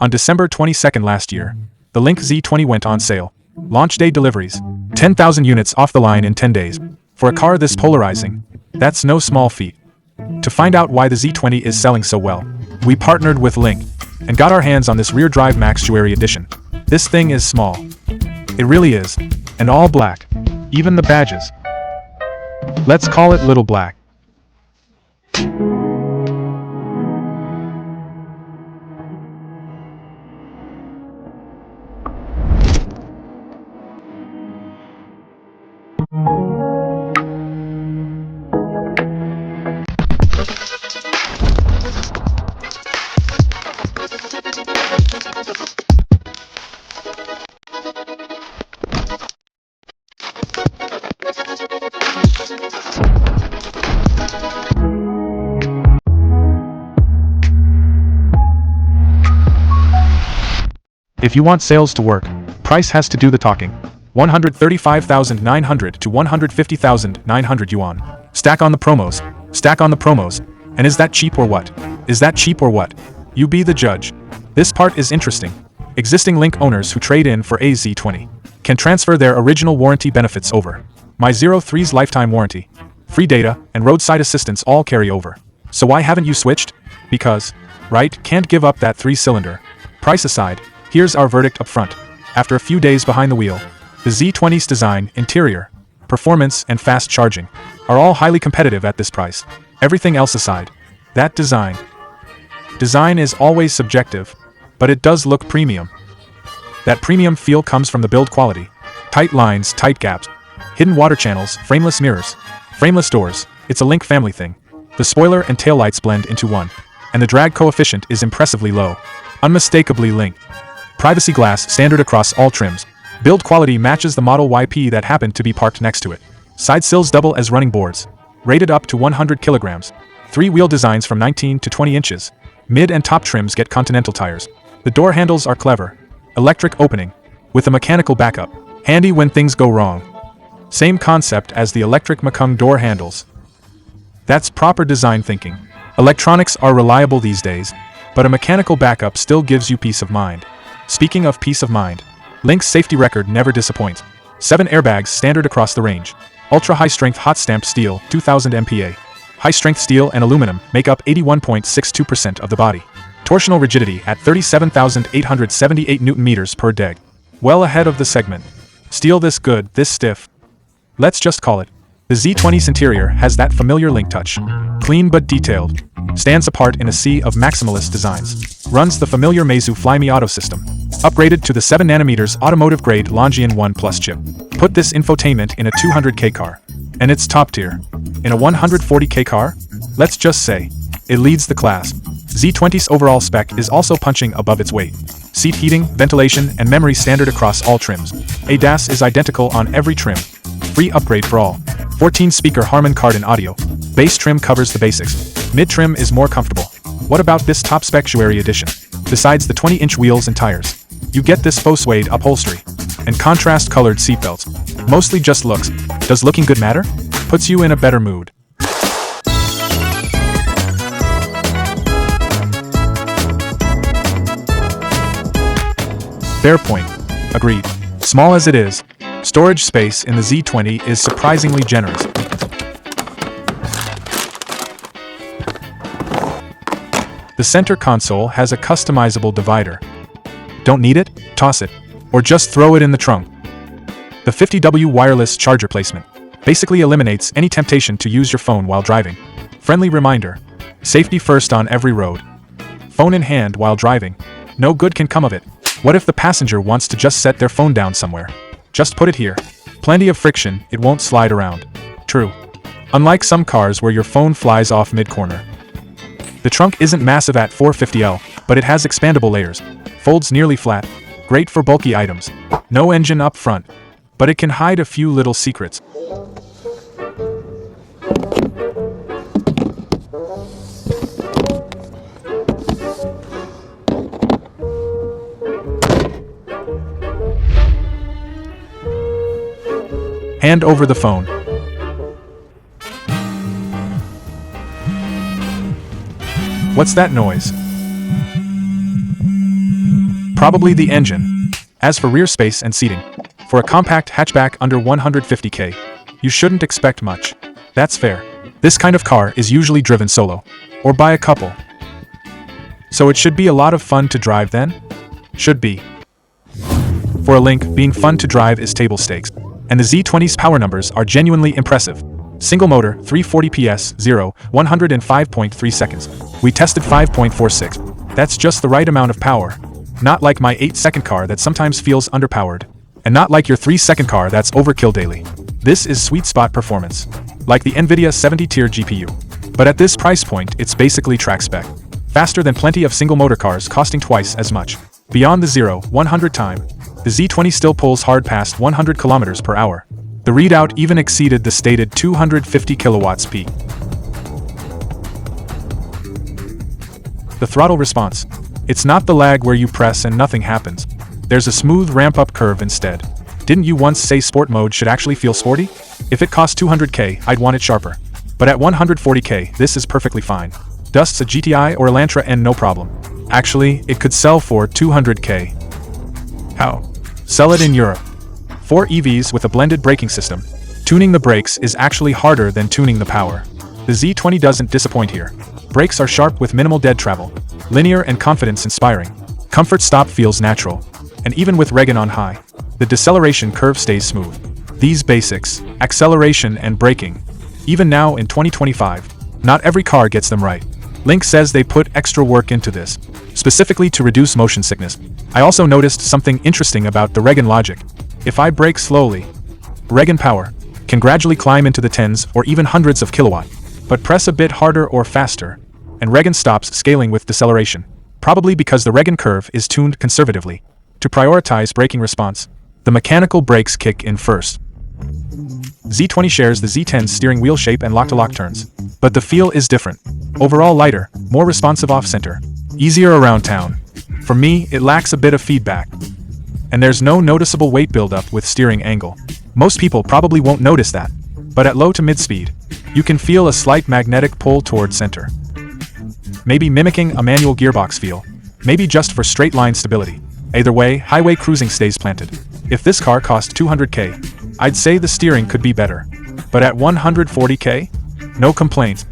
On December 22nd last year, the Lynk Z20 went on sale. Launch day deliveries. 10,000 units off the line in 10 days. For a car this polarizing, that's no small feat. To find out why the Z20 is selling so well, we partnered with Lynk and got our hands on this rear-drive Max Zhuiri edition. This thing is small. It really is. And all black. Even the badges. Let's call it Little Black. If you want sales to work, price has to do the talking. 135,900 to 150,900 yuan. Stack on the promos. Stack on the promos. And is that cheap or what? Is that cheap or what? You be the judge. This part is interesting. Existing Lynk owners who trade in for a Z20 can transfer their original warranty benefits over. Meizu FlymeAuto's lifetime warranty, free data, and roadside assistance all carry over. So why haven't you switched? Because, right, can't give up that 3-cylinder. Price aside, here's our verdict up front. After a few days behind the wheel, the Z20's design, interior, performance, and fast charging are all highly competitive at this price. Everything else aside, that design is always subjective, but it does look premium. That premium feel comes from the build quality. Tight lines, tight gaps, hidden water channels, frameless mirrors, frameless doors. It's a Lynk family thing. The spoiler and taillights blend into one, and the drag coefficient is impressively low. Unmistakably Lynk. Privacy glass standard across all trims. Build quality matches the Model YP that happened to be parked next to it. Side sills double as running boards. Rated up to 100 kilograms. 3-wheel designs from 19 to 20 inches. Mid and top trims get Continental tires. The door handles are clever. Electric opening. With a mechanical backup. Handy when things go wrong. Same concept as the electric Mekong door handles. That's proper design thinking. Electronics are reliable these days, but a mechanical backup still gives you peace of mind. Speaking of peace of mind, Lynk's safety record never disappoints. 7 airbags standard across the range. Ultra-high-strength hot-stamped steel, 2000 MPa. High-strength steel and aluminum make up 81.62% of the body. Torsional rigidity at 37,878 Nm per deg. Well ahead of the segment. Steel this good, this stiff. Let's just call it. The Z20's interior has that familiar Lynk touch. Clean but detailed. Stands apart in a sea of maximalist designs. Runs the familiar Meizu FlymeAuto system. Upgraded to the 7nm automotive-grade Longian 1 Plus chip. Put this infotainment in a 200k car. And it's top tier. In a 140k car? Let's just say, it leads the class. Z20's overall spec is also punching above its weight. Seat heating, ventilation, and memory standard across all trims. ADAS is identical on every trim. Free upgrade for all. 14-speaker Harman Kardon audio. Base trim covers the basics. Mid-trim is more comfortable. What about this top-spec Zhuiri edition? Besides the 20-inch wheels and tires, you get this faux suede upholstery and contrast-colored seatbelts. Mostly just looks. Does looking good matter? Puts you in a better mood. Fair point. Agreed. Small as it is, storage space in the Z20 is surprisingly generous. The center console has a customizable divider. Don't need it? Toss it. Or just throw it in the trunk. The 50W wireless charger placement basically eliminates any temptation to use your phone while driving. Friendly reminder. Safety first on every road. Phone in hand while driving. No good can come of it. What if the passenger wants to just set their phone down somewhere? Just put it here. Plenty of friction, it won't slide around. True. Unlike some cars where your phone flies off mid-corner. The trunk isn't massive at 450L, but it has expandable layers. Folds nearly flat. Great for bulky items. No engine up front, but it can hide a few little secrets. Hand over the phone. What's that noise? Probably the engine. As for rear space and seating, for a compact hatchback under 150k, you shouldn't expect much. That's fair. This kind of car is usually driven solo, or by a couple. So it should be a lot of fun to drive then? Should be. For a Lynk, being fun to drive is table stakes, and the Z20's power numbers are genuinely impressive. Single motor, 340 PS, 0, 105.3 seconds. We tested 5.46. That's just the right amount of power. Not like my 8-second car that sometimes feels underpowered. And not like your 3-second car that's overkill daily. This is sweet spot performance. Like the NVIDIA 70-tier GPU. But at this price point, it's basically track spec. Faster than plenty of single motor cars costing twice as much. Beyond the 0-100 time, the Z20 still pulls hard past 100 km per hour. The readout even exceeded the stated 250 kilowatts peak. The throttle response. It's not the lag where you press and nothing happens. There's a smooth ramp-up curve instead. Didn't you once say sport mode should actually feel sporty? If it cost 200k, I'd want it sharper. But at 140k, this is perfectly fine. Dusts a GTI or Elantra N no problem. Actually, it could sell for 200k. How? Sell it in Europe. 4 EVs with a blended braking system. Tuning the brakes is actually harder than tuning the power. The Z20 doesn't disappoint here. Brakes are sharp with minimal dead travel. Linear and confidence-inspiring. Comfort stop feels natural. And even with regen on high, the deceleration curve stays smooth. These basics, acceleration and braking. Even now in 2025, not every car gets them right. Lynk says they put extra work into this, specifically to reduce motion sickness. I also noticed something interesting about the regen logic. If I brake slowly, regen power can gradually climb into the tens or even hundreds of kilowatt, but press a bit harder or faster, and regen stops scaling with deceleration, probably because the regen curve is tuned conservatively. To prioritize braking response, the mechanical brakes kick in first. Z20 shares the Z10's steering wheel shape and lock-to-lock turns, but the feel is different. Overall lighter, more responsive off-center, easier around town. For me, it lacks a bit of feedback. And there's no noticeable weight buildup with steering angle. Most people probably won't notice that, but at low to mid-speed, you can feel a slight magnetic pull toward center. Maybe mimicking a manual gearbox feel, maybe just for straight line stability. Either way, highway cruising stays planted. If this car cost 200k, I'd say the steering could be better. But at 140k? No complaint.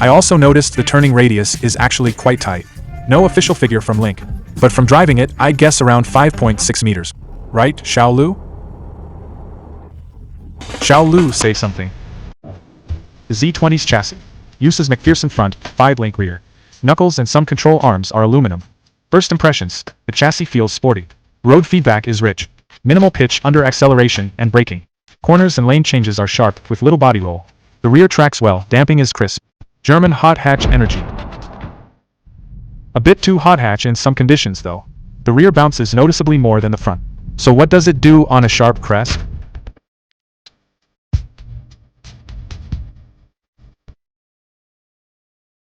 I also noticed the turning radius is actually quite tight. No official figure from Lynk, but from driving it, I'd guess around 5.6 meters. Right, Xiaolu? Xiaolu, say something. The Z20's chassis uses McPherson front, 5-link rear. Knuckles and some control arms are aluminum. First impressions, the chassis feels sporty. Road feedback is rich. Minimal pitch under acceleration and braking. Corners and lane changes are sharp with little body roll. The rear tracks well, damping is crisp. German hot hatch energy. A bit too hot hatch in some conditions though. The rear bounces noticeably more than the front. So what does it do on a sharp crest?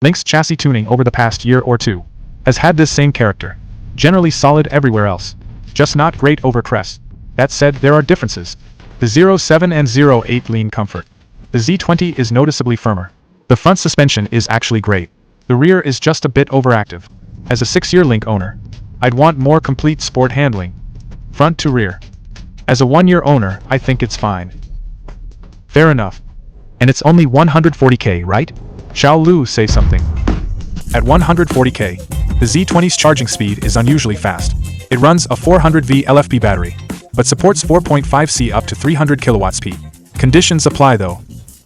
Lynk's chassis tuning over the past year or two has had this same character. Generally solid everywhere else, just not great over crest. That said, there are differences. The 07 and 08 lean comfort. The Z20 is noticeably firmer. The front suspension is actually great. The rear is just a bit overactive. As a 6-year Lynk owner, I'd want more complete sport handling, front to rear. As a 1-year owner, I think it's fine. Fair enough. And it's only 140k, right? Xiaolu, say something. At 140k, the Z20's charging speed is unusually fast. It runs a 400V LFP battery, but supports 4.5C up to 300 kilowatts peak. Conditions apply though.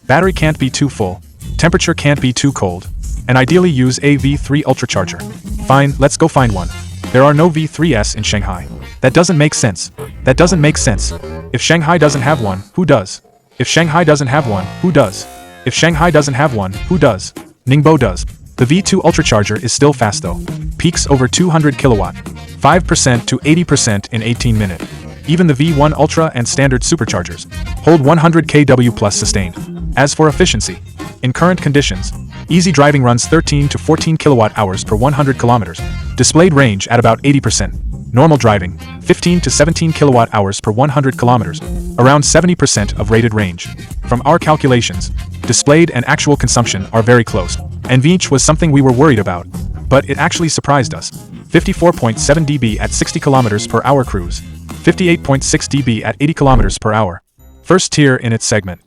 Battery can't be too full, temperature can't be too cold, and ideally use a V3 Ultracharger. Fine, let's go find one. There are no V3s in Shanghai. That doesn't make sense. That doesn't make sense. If Shanghai doesn't have one, who does? If Shanghai doesn't have one, who does? If Shanghai doesn't have one, who does? Ningbo does. The V2 Ultracharger is still fast though. Peaks over 200 kilowatt, 5% to 80% in 18 minutes. Even the V1 Ultra and standard superchargers hold 100 kW plus sustained. As for efficiency, in current conditions, easy driving runs 13 to 14 kilowatt hours per 100 kilometers. Displayed range at about 80%. Normal driving, 15 to 17 kilowatt hours per 100 kilometers. Around 70% of rated range. From our calculations, displayed and actual consumption are very close. NVH was something we were worried about, but it actually surprised us. 54.7 dB at 60 km per hour cruise, 58.6 dB at 80 km per hour. First tier in its segment.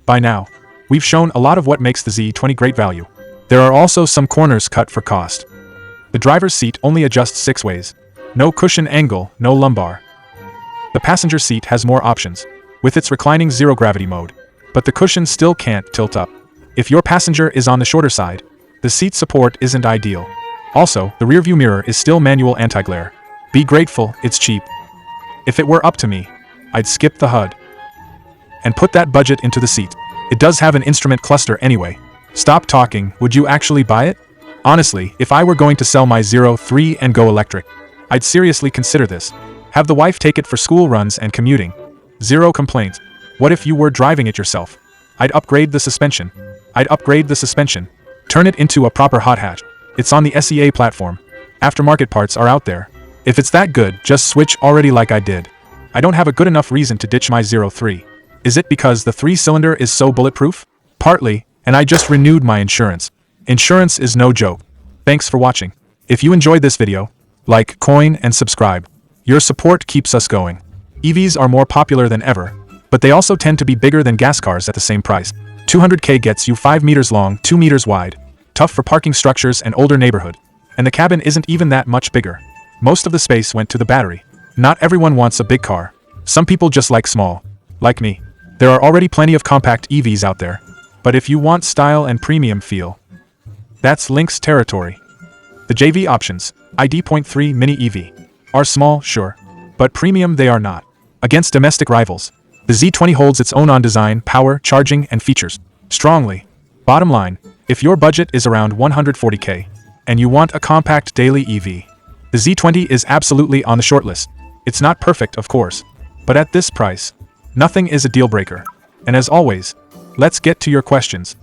By now, we've shown a lot of what makes the Z20 great value. There are also some corners cut for cost. The driver's seat only adjusts 6 ways. No cushion angle, no lumbar. The passenger seat has more options, with its reclining zero-gravity mode, but the cushion still can't tilt up. If your passenger is on the shorter side, the seat support isn't ideal. Also, the rearview mirror is still manual anti-glare. Be grateful, it's cheap. If it were up to me, I'd skip the HUD and put that budget into the seat. It does have an instrument cluster anyway. Stop talking, would you actually buy it? Honestly, if I were going to sell my Z20 and go electric, I'd seriously consider this. Have the wife take it for school runs and commuting. Zero complaints. What if you were driving it yourself? I'd upgrade the suspension. Turn it into a proper hot hatch. It's on the SEA platform. Aftermarket parts are out there. If it's that good, just switch already like I did. I don't have a good enough reason to ditch my Z20. Is it because the 3-cylinder is so bulletproof? Partly, and I just renewed my insurance. Insurance is no joke. Thanks for watching. If you enjoyed this video, like, coin, and subscribe. Your support keeps us going. EVs are more popular than ever, but they also tend to be bigger than gas cars at the same price. 200K gets you 5 meters long, 2 meters wide, tough for parking structures and older neighborhood. And the cabin isn't even that much bigger. Most of the space went to the battery. Not everyone wants a big car. Some people just like small. Like me. There are already plenty of compact EVs out there. But if you want style and premium feel, that's Lynk's territory. The JV options, ID.3 Mini EV, are small, sure, but premium they are not. Against domestic rivals, the Z20 holds its own on design, power, charging, and features strongly. Bottom line, if your budget is around 140K, and you want a compact daily EV, the Z20 is absolutely on the shortlist. It's not perfect, of course, but at this price, nothing is a deal breaker. And as always, let's get to your questions.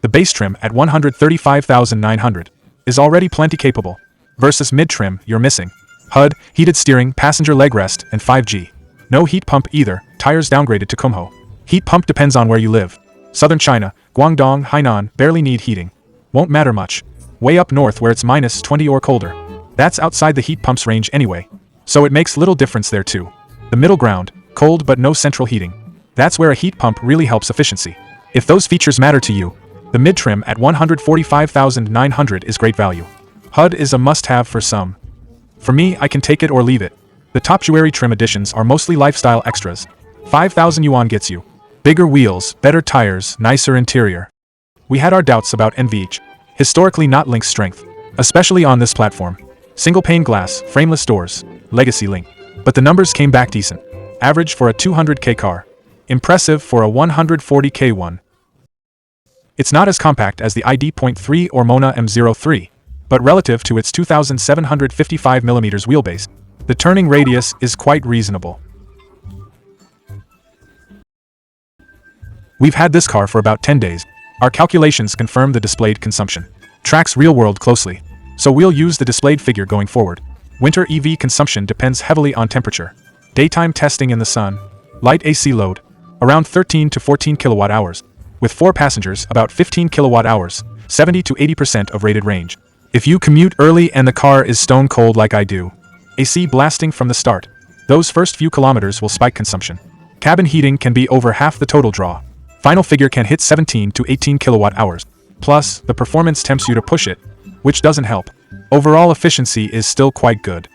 The base trim at 135,900 is already plenty capable, versus mid-trim you're missing HUD, heated steering, passenger leg rest, and 5G. No heat pump either, tires downgraded to Kumho. Heat pump depends on where you live. Southern China, Guangdong, Hainan barely need heating. Won't matter much. Way up north where it's minus 20 or colder. That's outside the heat pump's range anyway. So it makes little difference there too. The middle ground, cold but no central heating. That's where a heat pump really helps efficiency. If those features matter to you, the mid-trim at 145,900 is great value. HUD is a must-have for some. For me, I can take it or leave it. The top Zhuiri trim editions are mostly lifestyle extras. 5,000 yuan gets you bigger wheels, better tires, nicer interior. We had our doubts about NVH, historically not Lynk's strength, especially on this platform. Single pane glass, frameless doors, legacy Lynk. But the numbers came back decent. Average for a 200K car. Impressive for a 140K one. It's not as compact as the ID.3 or Mona M03, but relative to its 2,755mm wheelbase, the turning radius is quite reasonable. We've had this car for about 10 days. Our calculations confirm the displayed consumption. Tracks real world closely, so we'll use the displayed figure going forward. Winter EV consumption depends heavily on temperature. Daytime testing in the sun, light AC load, around 13 to 14 kilowatt hours. With 4 passengers, about 15 kilowatt hours, 70 to 80% of rated range. If you commute early and the car is stone cold like I do, AC blasting from the start, those first few kilometers will spike consumption. Cabin heating can be over half the total draw. Final figure can hit 17 to 18 kilowatt hours. Plus, the performance tempts you to push it, which doesn't help. Overall efficiency is still quite good.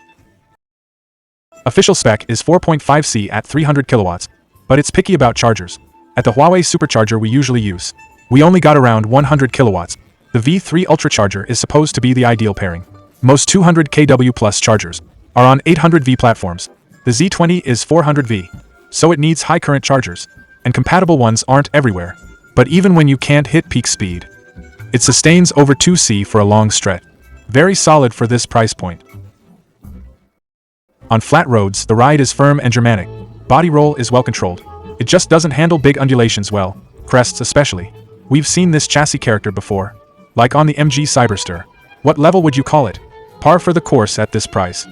Official spec is 4.5C at 300 kilowatts, but it's picky about chargers. At the Huawei supercharger we usually use, we only got around 100 kilowatts. The V3 Ultracharger is supposed to be the ideal pairing. Most 200 kW plus chargers are on 800V platforms. The Z20 is 400V, so it needs high current chargers, and compatible ones aren't everywhere. But even when you can't hit peak speed, it sustains over 2C for a long stretch. Very solid for this price point. On flat roads, the ride is firm and Germanic. Body roll is well controlled. It just doesn't handle big undulations well, crests especially. We've seen this chassis character before, like on the MG Cyberster. What level would you call it? Par for the course at this price.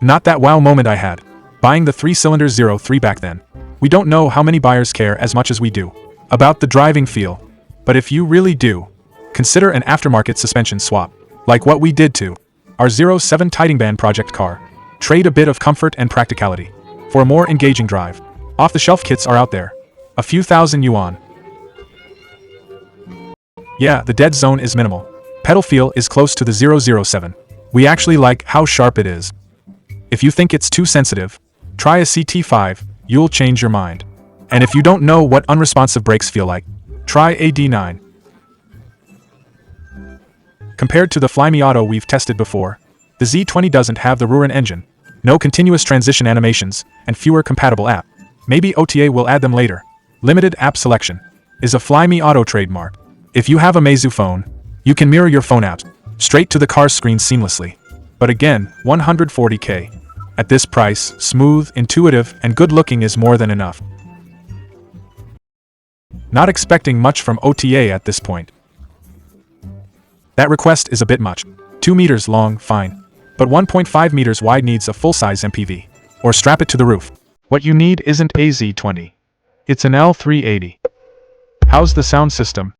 Not that wow moment I had buying the 3-cylinder Z03 back then. We don't know how many buyers care as much as we do. about the driving feel. But if you really do, consider an aftermarket suspension swap, like what we did to our 07 Tidingband project car. Trade a bit of comfort and practicality for a more engaging drive. Off-the-shelf kits are out there. A few thousand yuan. Yeah, the dead zone is minimal. Pedal feel is close to the 007. We actually like how sharp it is. If you think it's too sensitive, try a CT5, you'll change your mind. And if you don't know what unresponsive brakes feel like, try a D9. Compared to the FlymeAuto we've tested before, the Z20 doesn't have the Ruran engine, no continuous transition animations, and fewer compatible apps. Maybe OTA will add them later. Limited app selection is a FlymeAuto trademark. If you have a Meizu phone, you can mirror your phone apps straight to the car's screen seamlessly. But again, 140K. At this price, smooth, intuitive, and good-looking is more than enough. Not expecting much from OTA at this point. That request is a bit much. 2 meters long, fine. But 1.5 meters wide needs a full-size MPV. Or strap it to the roof. What you need isn't a Z20. It's an L380. How's the sound system?